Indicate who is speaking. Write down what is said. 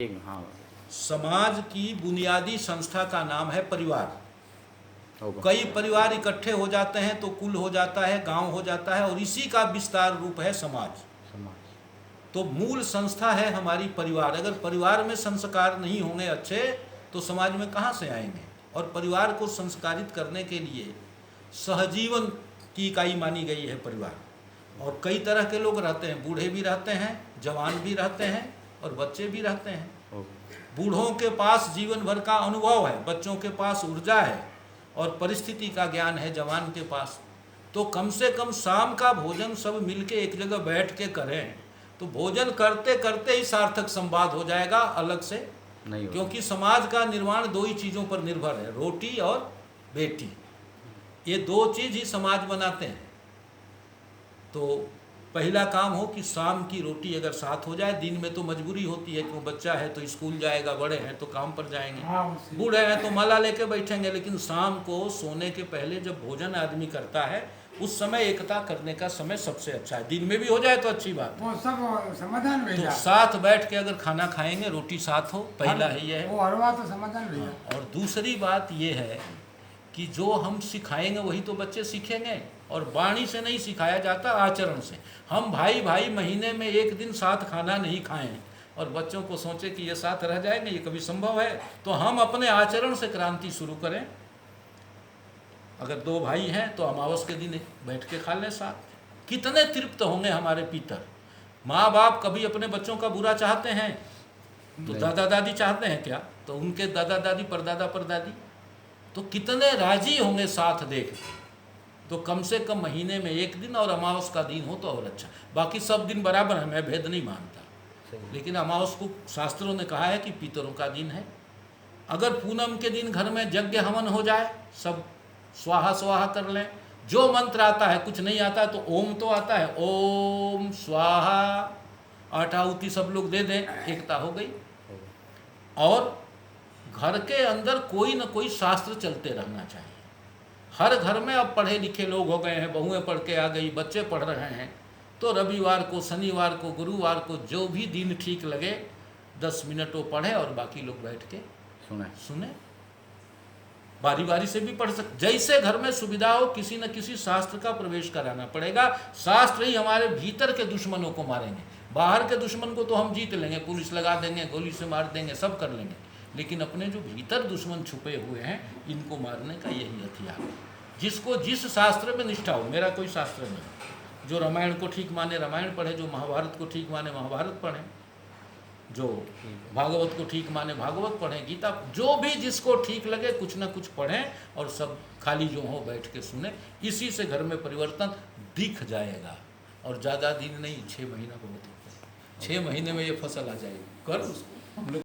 Speaker 1: हाँ।
Speaker 2: समाज की बुनियादी संस्था का नाम है परिवार।
Speaker 1: होगा।
Speaker 2: कई परिवार इकट्ठे हो जाते हैं तो कुल हो जाता है, गांव हो जाता है, और इसी का विस्तार रूप है समाज। तो मूल संस्था है हमारी परिवार। अगर परिवार में संस्कार नहीं होंगे अच्छे तो समाज में कहाँ से आएंगे। और परिवार को संस्कारित करने के लिए सहजीवन की इकाई मानी गई है परिवार। और कई तरह के लोग रहते हैं, बूढ़े भी रहते हैं, जवान भी रहते हैं और बच्चे भी रहते हैं। बूढ़ों के पास जीवन भर का अनुभव है, बच्चों के पास ऊर्जा है और परिस्थिति का ज्ञान है जवान के पास। तो कम से कम शाम का भोजन सब मिलके एक जगह बैठ के करें तो भोजन करते करते ही सार्थक संवाद हो जाएगा, अलग से नहीं। क्योंकि समाज का निर्माण दो ही चीज़ों पर निर्भर है, रोटी और बेटी। ये दो चीज़ ही समाज बनाते हैं। तो पहला काम हो कि शाम की रोटी अगर साथ हो जाए। दिन में तो मजबूरी होती है, क्यों बच्चा है तो स्कूल जाएगा, बड़े हैं तो काम पर जाएंगे, बूढ़े हैं तो माला लेके बैठेंगे। लेकिन शाम को सोने के पहले जब भोजन आदमी करता है उस समय एकता करने का समय सबसे अच्छा है। दिन में भी हो जाए तो अच्छी बात,
Speaker 3: वो सब समाधान
Speaker 2: तो साथ बैठ के अगर खाना खाएंगे, रोटी साथ हो, पहला है ये है।
Speaker 3: वो हर बात तो समाधान भैया।
Speaker 2: और दूसरी बात ये है कि जो हम सिखाएंगे वही तो बच्चे सीखेंगे। और वाणी से नहीं सिखाया जाता, आचरण से। हम भाई भाई महीने में एक दिन साथ खाना नहीं खाएं और बच्चों को सोचे कि ये साथ रह जाएंगे, ये कभी संभव है? तो हम अपने आचरण से क्रांति शुरू करें। अगर दो भाई हैं तो अमावस के दिन बैठ के खा लें साथ। कितने तृप्त होंगे हमारे पितर। माँ बाप कभी अपने बच्चों का बुरा चाहते हैं? तो दादा दादी चाहते हैं क्या? तो उनके दादा दादी, परदादा परदादी तो कितने राजी होंगे साथ देख। तो कम से कम महीने में एक दिन, और अमावस का दिन हो तो और अच्छा। बाकी सब दिन बराबर है, मैं भेद नहीं मानता, लेकिन अमावस को शास्त्रों ने कहा है कि पितरों का दिन है। अगर पूनम के दिन घर में यज्ञ हवन हो जाए, सब स्वाहा स्वाहा कर लें। जो मंत्र आता है, कुछ नहीं आता है तो ओम तो आता है, ओम स्वाहा, आठाहुति सब लोग दे दें, एकता हो गई। और घर के अंदर कोई न कोई शास्त्र चलते रहना चाहिए। हर घर में अब पढ़े लिखे लोग हो गए हैं, बहुएं पढ़ के आ गई, बच्चे पढ़ रहे हैं। तो रविवार को, शनिवार को, गुरुवार को, जो भी दिन ठीक लगे 10 मिनट वो पढ़े और बाकी लोग बैठ के सुने। बारी बारी से भी पढ़ सकते, जैसे घर में सुविधा हो। किसी न किसी शास्त्र का प्रवेश कराना पड़ेगा। शास्त्र ही हमारे भीतर के दुश्मनों को मारेंगे। बाहर के दुश्मन को तो हम जीत लेंगे, पुलिस लगा देंगे, गोली से मार देंगे, सब कर लेंगे। लेकिन अपने जो भीतर दुश्मन छुपे हुए हैं, इनको मारने का यही हथियार है। जिसको जिस शास्त्र में निष्ठा हो, मेरा कोई शास्त्र नहीं। जो रामायण को ठीक माने रामायण पढ़े, जो महाभारत को ठीक माने महाभारत पढ़ें, जो भागवत को ठीक माने भागवत पढ़ें, गीता, जो भी जिसको ठीक लगे कुछ ना कुछ पढ़ें और सब खाली जो हो बैठ के सुने। इसी से घर में परिवर्तन दिख जाएगा। और ज़्यादा दिन नहीं, 6 महीना बहुत होता है। 6 महीने में ये फसल आ जाएगी। कर उसको हम लोग